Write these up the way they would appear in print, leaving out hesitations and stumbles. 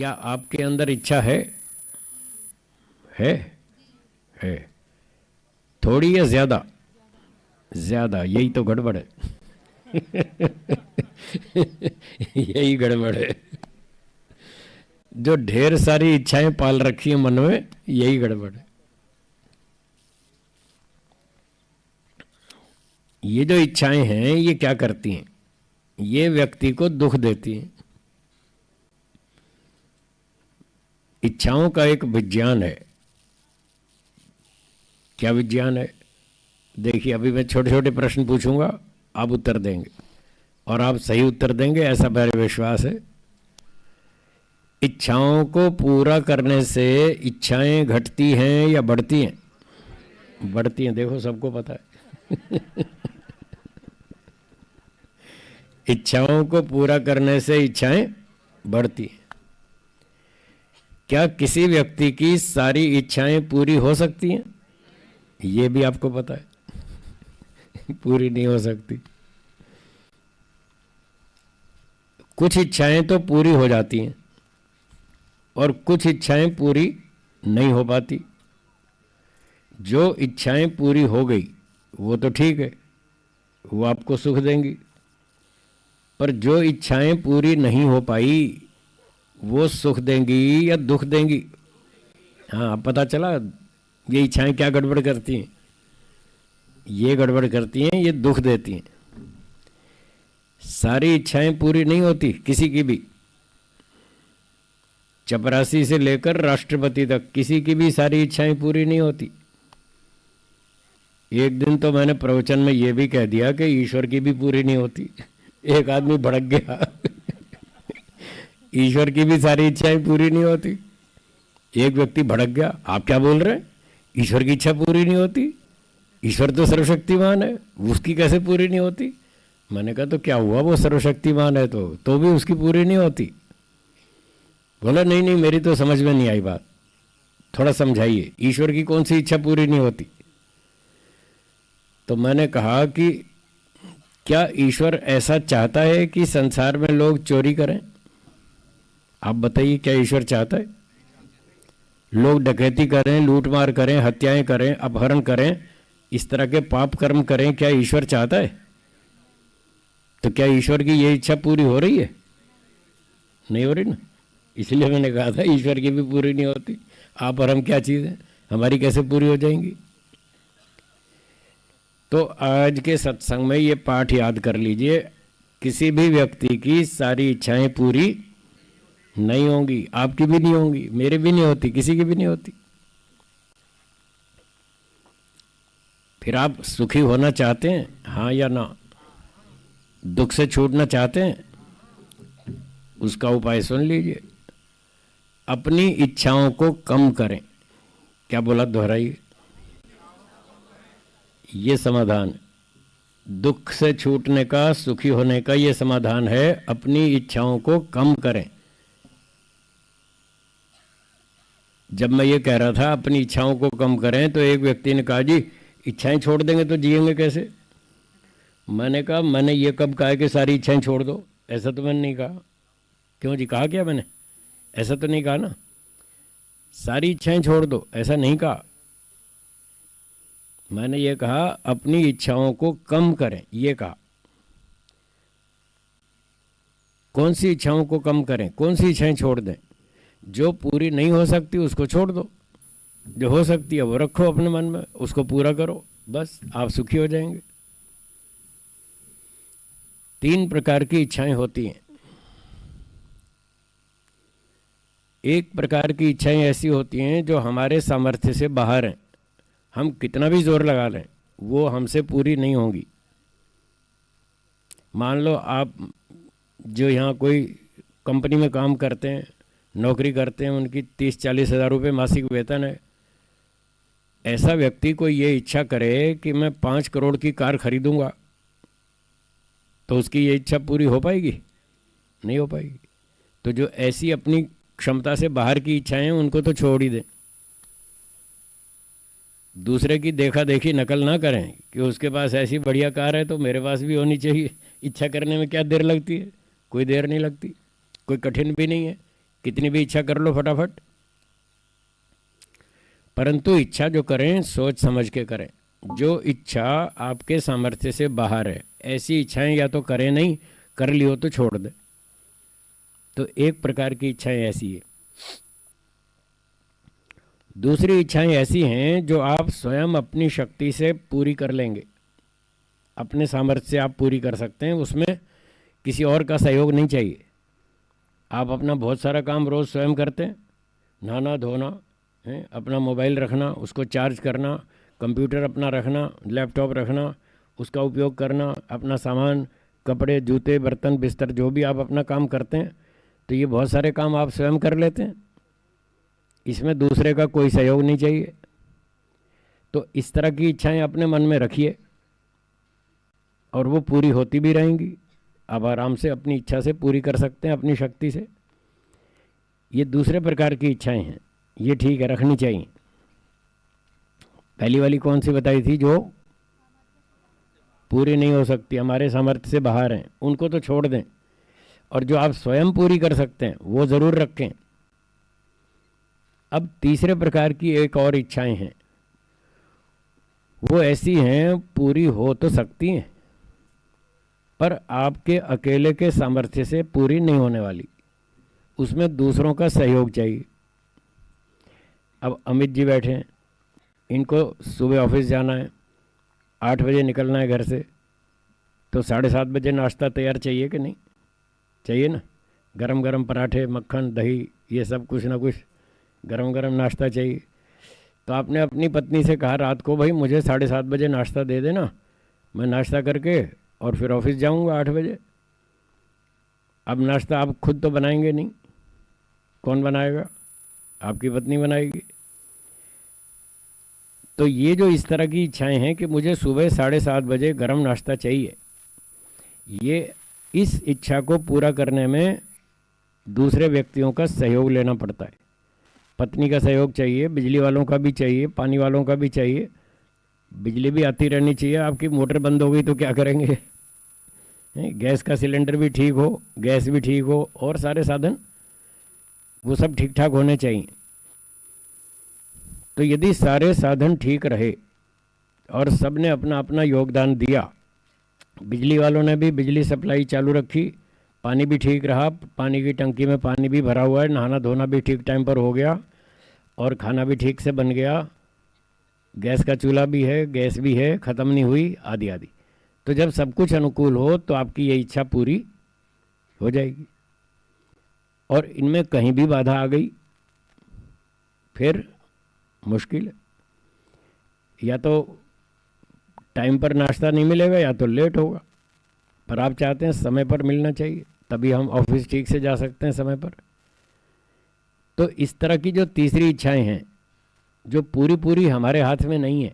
क्या आपके अंदर इच्छा है? है है। थोड़ी या ज्यादा? ज्यादा। यही तो गड़बड़ है। यही गड़बड़ है। जो ढेर सारी इच्छाएं पाल रखी है मन में, यही गड़बड़ है। ये जो इच्छाएं हैं ये क्या करती हैं? ये व्यक्ति को दुख देती हैं। इच्छाओं का एक विज्ञान है। क्या विज्ञान है? देखिए, अभी मैं छोटे छोटे प्रश्न पूछूंगा, आप उत्तर देंगे और आप सही उत्तर देंगे, ऐसा मेरा विश्वास है। इच्छाओं को पूरा करने से इच्छाएं घटती हैं या बढ़ती हैं? बढ़ती हैं। देखो, सबको पता है। इच्छाओं को पूरा करने से इच्छाएं बढ़ती हैं। क्या किसी व्यक्ति की सारी इच्छाएं पूरी हो सकती हैं? ये भी आपको पता है। पूरी नहीं हो सकती। कुछ इच्छाएं तो पूरी हो जाती हैं और कुछ इच्छाएं पूरी नहीं हो पाती। जो इच्छाएं पूरी हो गई वो तो ठीक है, वो आपको सुख देंगी। पर जो इच्छाएं पूरी नहीं हो पाई वो सुख देंगी या दुख देंगी? हाँ, अब पता चला ये इच्छाएं क्या गड़बड़ करती हैं। ये गड़बड़ करती हैं, ये दुख देती हैं। सारी इच्छाएं पूरी नहीं होती किसी की भी। चपरासी से लेकर राष्ट्रपति तक किसी की भी सारी इच्छाएं पूरी नहीं होती। एक दिन तो मैंने प्रवचन में यह भी कह दिया कि ईश्वर की भी पूरी नहीं होती। एक आदमी भड़क गया। ईश्वर की भी सारी इच्छाएं पूरी नहीं होती। एक व्यक्ति भड़क गया, आप क्या बोल रहे हैं? ईश्वर की इच्छा पूरी नहीं होती? ईश्वर तो सर्वशक्तिमान है, उसकी कैसे पूरी नहीं होती? मैंने कहा तो क्या हुआ, वो सर्वशक्तिमान है तो भी उसकी पूरी नहीं होती? बोला नहीं नहीं, मेरी तो समझ में नहीं आई बात, थोड़ा समझाइए, ईश्वर की कौन सी इच्छा पूरी नहीं होती? तो मैंने कहा कि क्या ईश्वर ऐसा चाहता है कि संसार में लोग चोरी करें? आप बताइए, क्या ईश्वर चाहता है लोग डकैती करें, लूटमार करें, हत्याएं करें, अपहरण करें, इस तरह के पाप कर्म करें? क्या ईश्वर चाहता है? तो क्या ईश्वर की ये इच्छा पूरी हो रही है? नहीं हो रही ना। इसलिए मैंने कहा था ईश्वर की भी पूरी नहीं होती। आप और हम क्या चीज़ है, हमारी कैसे पूरी हो जाएंगी? तो आज के सत्संग में ये पाठ याद कर लीजिए, किसी भी व्यक्ति की सारी इच्छाएं पूरी नहीं होंगी। आपकी भी नहीं होंगी, मेरी भी नहीं होती, किसी की भी नहीं होती। फिर आप सुखी होना चाहते हैं, हाँ या ना? दुख से छूटना चाहते हैं? उसका उपाय सुन लीजिए। अपनी इच्छाओं को कम करें। क्या बोला, दोहराइए। ये समाधान है दुख से छूटने का, सुखी होने का। ये समाधान है, अपनी इच्छाओं को कम करें। जब मैं ये कह रहा था अपनी इच्छाओं को कम करें, तो एक व्यक्ति ने कहा जी इच्छाएं छोड़ देंगे तो जिएंगे कैसे? मैंने कहा मैंने ये कब कहा कि सारी इच्छाएं छोड़ दो? ऐसा तो मैंने नहीं कहा। क्यों जी, कहा क्या मैंने? ऐसा तो नहीं कहा ना, सारी इच्छाएं छोड़ दो, ऐसा नहीं कहा। मैंने ये कहा अपनी इच्छाओं को कम करें, ये कहा। कौन सी इच्छाओं को कम करें, कौन सी इच्छाएं छोड़ दें? जो पूरी नहीं हो सकती उसको छोड़ दो, जो हो सकती है वो रखो अपने मन में, उसको पूरा करो, बस आप सुखी हो जाएंगे। 3 प्रकार की इच्छाएं होती हैं। एक प्रकार की इच्छाएं ऐसी होती हैं जो हमारे सामर्थ्य से बाहर हैं, हम कितना भी जोर लगा लें वो हमसे पूरी नहीं होंगी। मान लो आप जो यहाँ कोई कंपनी में काम करते हैं, नौकरी करते हैं, उनकी 30-40 हज़ार रुपये मासिक वेतन है। ऐसा व्यक्ति कोई ये इच्छा करे कि मैं 5 करोड़ की कार खरीदूंगा, तो उसकी ये इच्छा पूरी हो पाएगी? नहीं हो पाएगी। तो जो ऐसी अपनी क्षमता से बाहर की इच्छाएं हैं उनको तो छोड़ ही दें। दूसरे की देखा देखी नकल ना करें कि उसके पास ऐसी बढ़िया कार है तो मेरे पास भी होनी चाहिए। इच्छा करने में क्या देर लगती है? कोई देर नहीं लगती, कोई कठिन भी नहीं है। कितनी भी इच्छा कर लो फटाफट, परंतु इच्छा जो करें सोच समझ के करें। जो इच्छा आपके सामर्थ्य से बाहर है, ऐसी इच्छाएं या तो करें नहीं, कर लियो तो छोड़ दे। तो एक प्रकार की इच्छाएं ऐसी है। दूसरी इच्छाएं ऐसी हैं जो आप स्वयं अपनी शक्ति से पूरी कर लेंगे, अपने सामर्थ्य से आप पूरी कर सकते हैं, उसमें किसी और का सहयोग नहीं चाहिए। आप अपना बहुत सारा काम रोज़ स्वयं करते हैं, नहाना धोना है, अपना मोबाइल रखना, उसको चार्ज करना, कंप्यूटर अपना रखना, लैपटॉप रखना, उसका उपयोग करना, अपना सामान, कपड़े, जूते, बर्तन, बिस्तर, जो भी आप अपना काम करते हैं, तो ये बहुत सारे काम आप स्वयं कर लेते हैं, इसमें दूसरे का कोई सहयोग नहीं चाहिए। तो इस तरह की इच्छाएं अपने मन में रखिए और वो पूरी होती भी रहेंगी। आप आराम से अपनी इच्छा से पूरी कर सकते हैं, अपनी शक्ति से। ये दूसरे प्रकार की इच्छाएं हैं, ये ठीक है, रखनी चाहिए। पहली वाली कौन सी बताई थी? जो पूरी नहीं हो सकती, हमारे सामर्थ्य से बाहर हैं, उनको तो छोड़ दें, और जो आप स्वयं पूरी कर सकते हैं वो ज़रूर रखें। अब तीसरे प्रकार की एक और इच्छाएं हैं, वो ऐसी हैं पूरी हो तो सकती हैं पर आपके अकेले के सामर्थ्य से पूरी नहीं होने वाली, उसमें दूसरों का सहयोग चाहिए। अब अमित जी बैठे हैं, इनको सुबह ऑफिस जाना है, 8 बजे निकलना है घर से, तो 7:30 बजे नाश्ता तैयार चाहिए कि नहीं चाहिए ना? गरम गरम पराठे, मक्खन, दही, ये सब कुछ ना कुछ गरम गरम नाश्ता चाहिए। तो आपने अपनी पत्नी से कहा रात को, भाई मुझे 7:30 बजे नाश्ता दे देना, मैं नाश्ता करके और फिर ऑफिस जाऊंगा 8 बजे। अब नाश्ता आप खुद तो बनाएंगे नहीं, कौन बनाएगा? आपकी पत्नी बनाएगी। तो ये जो इस तरह की इच्छाएं हैं कि मुझे सुबह 7:30 बजे गरम नाश्ता चाहिए, ये इस इच्छा को पूरा करने में दूसरे व्यक्तियों का सहयोग लेना पड़ता है। पत्नी का सहयोग चाहिए, बिजली वालों का भी चाहिए, पानी वालों का भी चाहिए। बिजली भी आती रहनी चाहिए, आपकी मोटर बंद हो गई तो क्या करेंगे? गैस का सिलेंडर भी ठीक हो, गैस भी ठीक हो, और सारे साधन वो सब ठीक ठाक होने चाहिए। तो यदि सारे साधन ठीक रहे और सब ने अपना अपना योगदान दिया, बिजली वालों ने भी बिजली सप्लाई चालू रखी, पानी भी ठीक रहा, पानी की टंकी में पानी भी भरा हुआ है, नहाना धोना भी ठीक टाइम पर हो गया, और खाना भी ठीक से बन गया, गैस का चूल्हा भी है, गैस भी है, ख़त्म नहीं हुई, आदि आदि। तो जब सब कुछ अनुकूल हो तो आपकी ये इच्छा पूरी हो जाएगी। और इनमें कहीं भी बाधा आ गई फिर मुश्किल है, या तो टाइम पर नाश्ता नहीं मिलेगा या तो लेट होगा। पर आप चाहते हैं समय पर मिलना चाहिए, तभी हम ऑफिस ठीक से जा सकते हैं समय पर। तो इस तरह की जो तीसरी इच्छाएं हैं जो पूरी पूरी हमारे हाथ में नहीं है,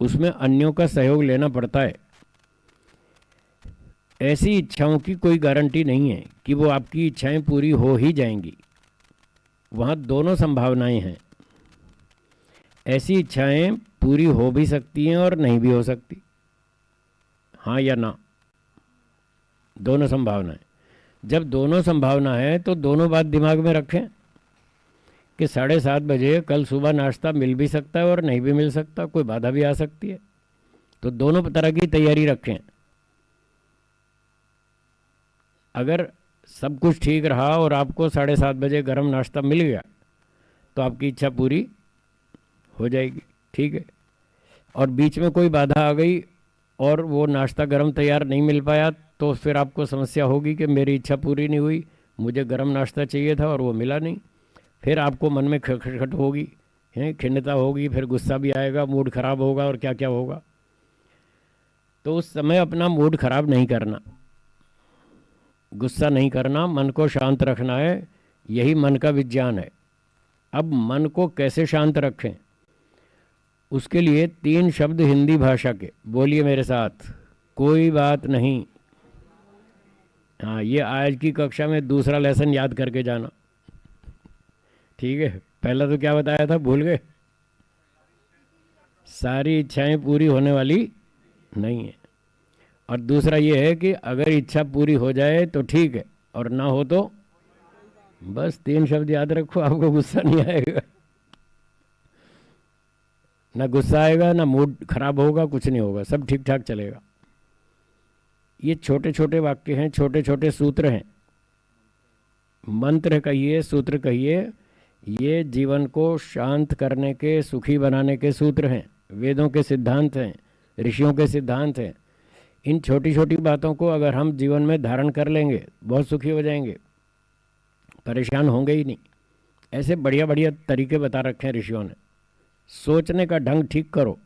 उसमें अन्यों का सहयोग लेना पड़ता है। ऐसी इच्छाओं की कोई गारंटी नहीं है कि वो आपकी इच्छाएं पूरी हो ही जाएंगी, वहाँ दोनों संभावनाएं हैं। ऐसी इच्छाएं पूरी हो भी सकती हैं और नहीं भी हो सकती, हाँ या ना, दोनों संभावनाएं। जब दोनों संभावना है तो दोनों बात दिमाग में रखें कि 7:30 बजे कल सुबह नाश्ता मिल भी सकता है और नहीं भी मिल सकता, कोई बाधा भी आ सकती है। तो दोनों तरह की तैयारी रखें। अगर सब कुछ ठीक रहा और आपको 7:30 बजे गर्म नाश्ता मिल गया तो आपकी इच्छा पूरी हो जाएगी, ठीक है। और बीच में कोई बाधा आ गई और वो नाश्ता गर्म तैयार नहीं मिल पाया तो फिर आपको समस्या होगी कि मेरी इच्छा पूरी नहीं हुई, मुझे गर्म नाश्ता चाहिए था और वो मिला नहीं। फिर आपको मन में खटखट होगी, खिन्नता होगी, फिर गुस्सा भी आएगा, मूड खराब होगा और क्या क्या होगा। तो उस समय अपना मूड खराब नहीं करना, गुस्सा नहीं करना, मन को शांत रखना है, यही मन का विज्ञान है। अब मन को कैसे शांत रखें, उसके लिए 3 शब्द हिंदी भाषा के बोलिए मेरे साथ। कोई बात नहीं। हाँ, ये आज की कक्षा में दूसरा लेसन याद करके जाना, ठीक है। पहला तो क्या बताया था, भूल गए? सारी इच्छाएं पूरी होने वाली नहीं है। और दूसरा ये है कि अगर इच्छा पूरी हो जाए तो ठीक है और ना हो तो बस 3 शब्द याद रखो, आपको गुस्सा नहीं आएगा। ना गुस्सा आएगा, ना मूड खराब होगा, कुछ नहीं होगा, सब ठीक ठाक चलेगा। ये छोटे छोटे वाक्य हैं, छोटे छोटे सूत्र हैं, मंत्र कहिए, सूत्र कहिए, ये जीवन को शांत करने के, सुखी बनाने के सूत्र हैं, वेदों के सिद्धांत हैं, ऋषियों के सिद्धांत हैं। इन छोटी छोटी बातों को अगर हम जीवन में धारण कर लेंगे, बहुत सुखी हो जाएंगे, परेशान होंगे ही नहीं। ऐसे बढ़िया बढ़िया तरीके बता रखे हैं ऋषियों ने। सोचने का ढंग ठीक करो।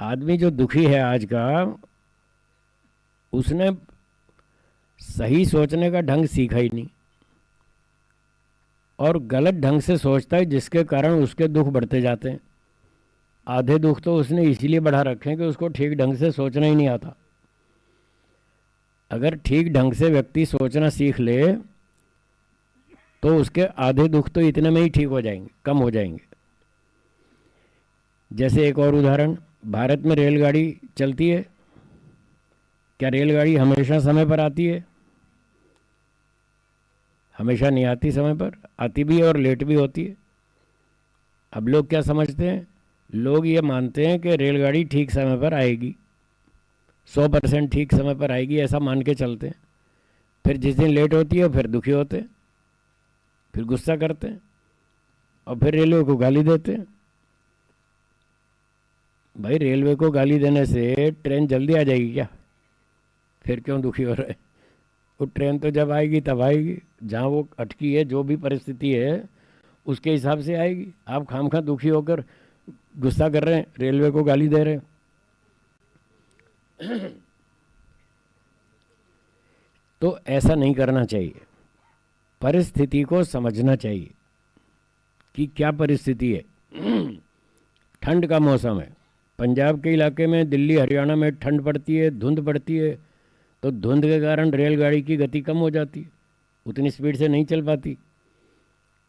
आदमी जो दुखी है आज का, उसने सही सोचने का ढंग सीखा ही नहीं और गलत ढंग से सोचता है, जिसके कारण उसके दुख बढ़ते जाते हैं। आधे दुख तो उसने इसीलिए बढ़ा रखे हैं कि उसको ठीक ढंग से सोचना ही नहीं आता। अगर ठीक ढंग से व्यक्ति सोचना सीख ले तो उसके आधे दुख तो इतने में ही ठीक हो जाएंगे, कम हो जाएंगे। जैसे एक और उदाहरण, भारत में रेलगाड़ी चलती है, क्या रेलगाड़ी हमेशा समय पर आती है? हमेशा नहीं आती समय पर, आती भी है और लेट भी होती है। अब लोग क्या समझते हैं? लोग ये मानते हैं कि रेलगाड़ी ठीक समय पर आएगी, 100% ठीक समय पर आएगी, ऐसा मान के चलते हैं। फिर जिस दिन लेट होती है फिर दुखी होते हैं, फिर गुस्सा करते हैं और फिर रेलवे को गाली देते हैं। भाई रेलवे को गाली देने से ट्रेन जल्दी आ जाएगी क्या? फिर क्यों दुखी हो रहे हैं? वो ट्रेन तो जब आएगी तब आएगी, जहाँ वो अटकी है, जो भी परिस्थिति है उसके हिसाब से आएगी। आप खामखा दुखी होकर गुस्सा कर रहे हैं, रेलवे को गाली दे रहे हैं। तो ऐसा नहीं करना चाहिए। परिस्थिति को समझना चाहिए कि क्या परिस्थिति है। ठंड का मौसम है, पंजाब के इलाके में, दिल्ली हरियाणा में ठंड पड़ती है, धुंध पड़ती है, तो धुंध के कारण रेलगाड़ी की गति कम हो जाती है, उतनी स्पीड से नहीं चल पाती,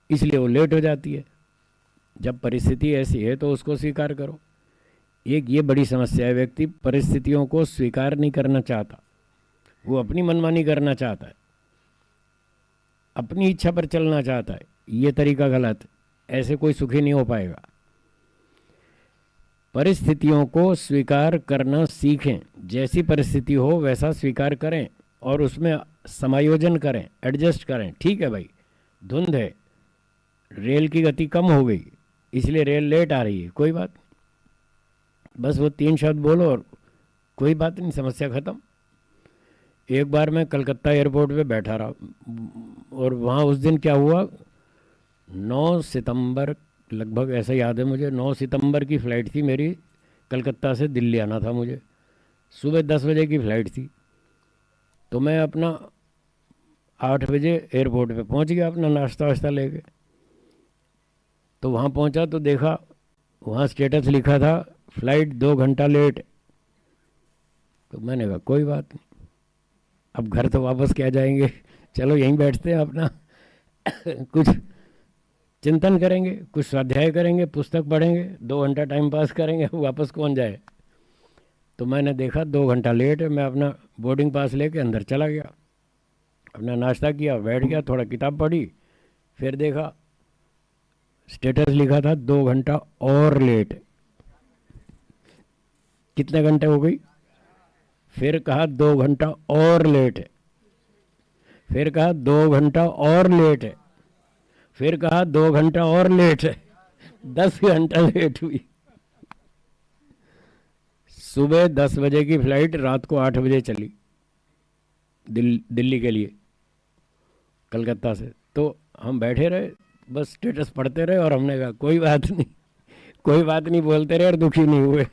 इसलिए वो लेट हो जाती है। जब परिस्थिति ऐसी है तो उसको स्वीकार करो। एक ये बड़ी समस्या है, व्यक्ति परिस्थितियों को स्वीकार नहीं करना चाहता, वो अपनी मनमानी करना चाहता है, अपनी इच्छा पर चलना चाहता है। ये तरीका गलत है, ऐसे कोई सुखी नहीं हो पाएगा। परिस्थितियों को स्वीकार करना सीखें, जैसी परिस्थिति हो वैसा स्वीकार करें और उसमें समायोजन करें, एडजस्ट करें। ठीक है भाई, धुंध है, रेल की गति कम हो गई, इसलिए रेल लेट आ रही है, कोई बात नहीं, बस वो 3 शब्द बोलो और कोई बात नहीं, समस्या ख़त्म। एक बार मैं कलकत्ता एयरपोर्ट पे बैठा रहा और वहाँ उस दिन क्या हुआ, 9 सितंबर लगभग, ऐसा याद है मुझे, 9 सितंबर की फ़्लाइट थी मेरी, कलकत्ता से दिल्ली आना था मुझे, सुबह 10 बजे की फ़्लाइट थी। तो मैं अपना 8 बजे एयरपोर्ट पे पहुंच गया अपना नाश्ता वाश्ता लेके। तो वहाँ पहुंचा तो देखा वहाँ स्टेटस लिखा था फ़्लाइट 2 घंटा लेट। तो मैंने कहा कोई बात नहीं, अब घर तो वापस क्या जाएंगे, चलो यहीं बैठते हैं अपना कुछ चिंतन करेंगे, कुछ स्वाध्याय करेंगे, पुस्तक पढ़ेंगे, 2 घंटा टाइम पास करेंगे, वापस कौन जाए। तो मैंने देखा 2 घंटा लेट है, मैं अपना बोर्डिंग पास लेके अंदर चला गया, अपना नाश्ता किया, बैठ गया, थोड़ा किताब पढ़ी, फिर देखा स्टेटस लिखा था 2 घंटा और लेट। कितने घंटे हो गई? फिर कहा 2 घंटा और लेट है, फिर कहा 2 घंटा और लेट है, फिर कहा 2 घंटा और लेट है, 10 घंटा लेट हुई। सुबह 10 बजे की फ्लाइट रात को 8 बजे चली दिल्ली के लिए कलकत्ता से। तो हम बैठे रहे, बस स्टेटस पढ़ते रहे और हमने कहा कोई बात नहीं, कोई बात नहीं बोलते रहे और दुखी नहीं हुए।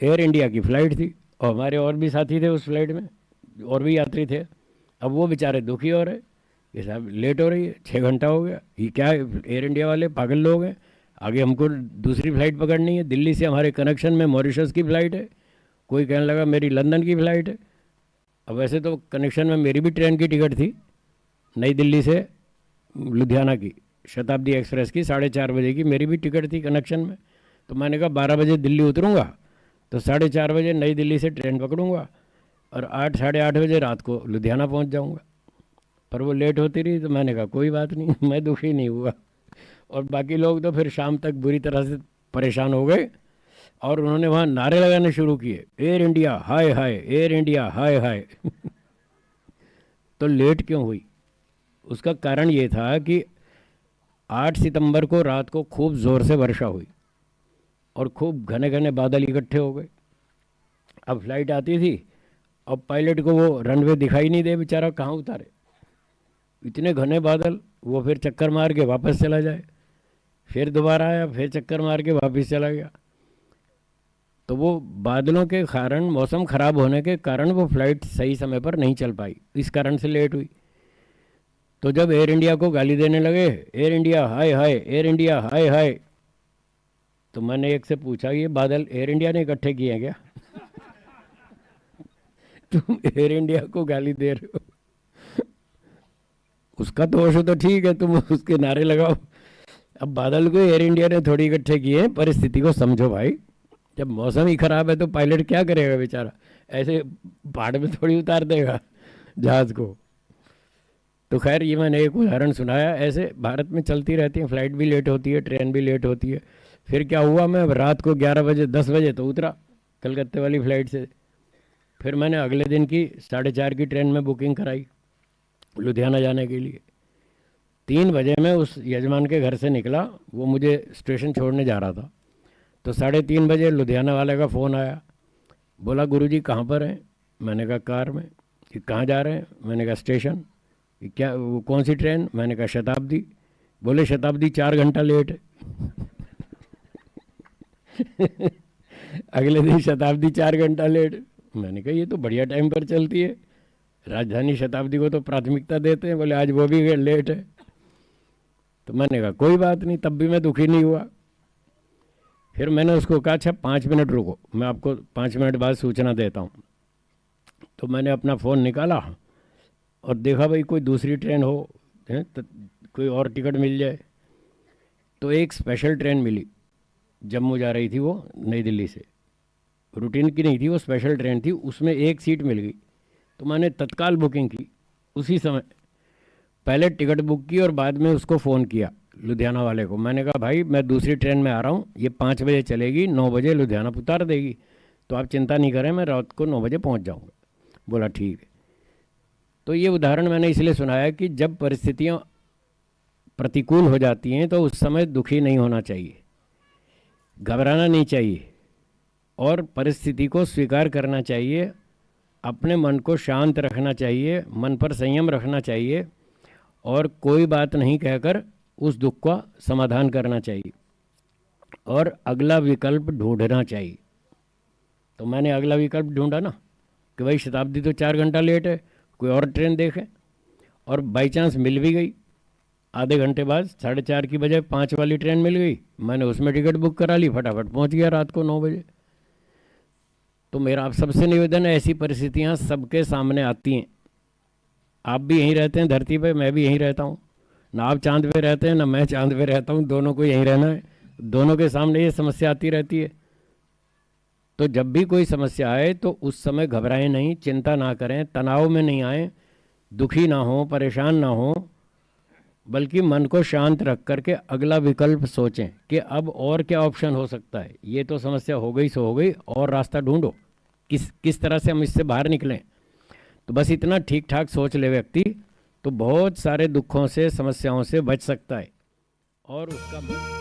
एयर इंडिया की फ़्लाइट थी और हमारे और भी साथी थे उस फ्लाइट में, और भी यात्री थे। अब वो बेचारे दुखी हो रहे, ये साहब लेट हो रही है, 6 घंटा हो गया, ये क्या है, एयर इंडिया वाले पागल लोग हैं, आगे हमको दूसरी फ़्लाइट पकड़नी है, दिल्ली से हमारे कनेक्शन में मॉरिशस की फ़्लाइट है, कोई कहने लगा मेरी लंदन की फ़्लाइट है। अब वैसे तो कनेक्शन में मेरी भी ट्रेन की टिकट थी, नई दिल्ली से लुधियाना की शताब्दी एक्सप्रेस की, 4:30 बजे की मेरी भी टिकट थी कनेक्शन में। तो मैंने कहा 12 बजे दिल्ली उतरूँगा तो 4:30 बजे नई दिल्ली से ट्रेन पकड़ूँगा, और 8 साढ़े 8 बजे रात को लुधियाना पहुंच जाऊंगा। पर वो लेट होती रही तो मैंने कहा कोई बात नहीं, मैं दुखी नहीं हुआ। और बाकी लोग तो फिर शाम तक बुरी तरह से परेशान हो गए और उन्होंने वहाँ नारे लगाने शुरू किए, एयर इंडिया हाय हाय, एयर इंडिया हाय हाय। तो लेट क्यों हुई? उसका कारण ये था कि 8 सितंबर को रात को खूब ज़ोर से वर्षा हुई और खूब घने घने बादल इकट्ठे हो गए। अब फ्लाइट आती थी, अब पायलट को वो रनवे दिखाई नहीं दे, बेचारा कहाँ उतारे, इतने घने बादल। वो फिर चक्कर मार के वापस चला जाए, फिर दोबारा आया, फिर चक्कर मार के वापस चला गया। तो वो बादलों के कारण, मौसम ख़राब होने के कारण वो फ्लाइट सही समय पर नहीं चल पाई, इस कारण से लेट हुई। तो जब एयर इंडिया को गाली देने लगे, एयर इंडिया हाय हाय, एयर इंडिया हाय हाय, तो मैंने एक से पूछा, ये बादल एयर इंडिया ने इकट्ठे किए हैं क्या? तुम एयर इंडिया को गाली दे रहे हो, उसका दोष हो तो ठीक है, तुम उसके नारे लगाओ। अब बादल को एयर इंडिया ने थोड़ी इकट्ठे किए हैं, परिस्थिति को समझो भाई। जब मौसम ही खराब है तो पायलट क्या करेगा बेचारा, ऐसे पहाड़ में थोड़ी उतार देगा जहाज़ को। तो खैर ये मैंने एक उदाहरण सुनाया। ऐसे भारत में चलती रहती हैं, फ्लाइट भी लेट होती है, ट्रेन भी लेट होती है। फिर क्या हुआ, मैं रात को 11 बजे 10 बजे तो उतरा कलकत्ते वाली फ़्लाइट से। फिर मैंने अगले दिन की 4:30 की ट्रेन में बुकिंग कराई लुधियाना जाने के लिए। 3 बजे मैं उस यजमान के घर से निकला, वो मुझे स्टेशन छोड़ने जा रहा था। तो 3:30 बजे लुधियाना वाले का फ़ोन आया, बोला गुरुजी कहाँ पर हैं? मैंने कहा कार में। कि कहाँ जा रहे हैं? मैंने कहा स्टेशन। कि क्या, वो कौन सी ट्रेन? मैंने कहा शताब्दी। बोले शताब्दी 4 घंटा लेट है। अगले दिन शताब्दी 4 घंटा लेट। मैंने कहा ये तो बढ़िया टाइम पर चलती है, राजधानी शताब्दी को तो प्राथमिकता देते हैं। बोले आज वो भी लेट है। तो मैंने कहा कोई बात नहीं, तब भी मैं दुखी नहीं हुआ। फिर मैंने उसको कहा अच्छा 5 मिनट रुको, मैं आपको 5 मिनट बाद सूचना देता हूँ। तो मैंने अपना फ़ोन निकाला और देखा भाई कोई दूसरी ट्रेन हो है तो कोई और टिकट मिल जाए। तो एक स्पेशल ट्रेन मिली, जम्मू जा रही थी वो नई दिल्ली से, रूटीन की नहीं थी वो, स्पेशल ट्रेन थी, उसमें एक सीट मिल गई। तो मैंने तत्काल बुकिंग की, उसी समय पहले टिकट बुक की और बाद में उसको फ़ोन किया लुधियाना वाले को। मैंने कहा भाई मैं दूसरी ट्रेन में आ रहा हूँ, ये 5 बजे चलेगी, 9 बजे लुधियाना उतार देगी, तो आप चिंता नहीं करें, मैं रात को 9 बजे पहुँच जाऊँगा। बोला ठीक है। तो ये उदाहरण मैंने इसलिए सुनाया कि जब परिस्थितियाँ प्रतिकूल हो जाती हैं तो उस समय दुखी नहीं होना चाहिए, घबराना नहीं चाहिए और परिस्थिति को स्वीकार करना चाहिए। अपने मन को शांत रखना चाहिए, मन पर संयम रखना चाहिए और कोई बात नहीं कहकर उस दुख का समाधान करना चाहिए और अगला विकल्प ढूंढना चाहिए। तो मैंने अगला विकल्प ढूंढा ना कि भाई शताब्दी तो 4 घंटा लेट है, कोई और ट्रेन देखें। और बाई चांस मिल भी गई, आधे घंटे बाद 4:30 की बजाय 5 वाली ट्रेन मिल गई, मैंने उसमें टिकट बुक करा ली, फटाफट पहुंच गया रात को 9 बजे। तो मेरा आप सबसे निवेदन है, ऐसी परिस्थितियां सबके सामने आती हैं। आप भी यहीं रहते हैं धरती पे, मैं भी यहीं रहता हूँ, ना आप चांद पे रहते हैं ना मैं चांद पे रहता हूँ, दोनों को यहीं रहना है, दोनों के सामने ये समस्या आती रहती है। तो जब भी कोई समस्या आए तो उस समय घबराएं नहीं, चिंता ना करें, तनाव में नहीं आए, दुखी ना हो, परेशान ना हो, बल्कि मन को शांत रख करके अगला विकल्प सोचें कि अब और क्या ऑप्शन हो सकता है। ये तो समस्या हो गई सो हो गई, और रास्ता ढूंढो किस तरह से हम इससे बाहर निकलें। तो बस इतना ठीक ठाक सोच ले व्यक्ति तो बहुत सारे दुखों से, समस्याओं से बच सकता है और उसका मन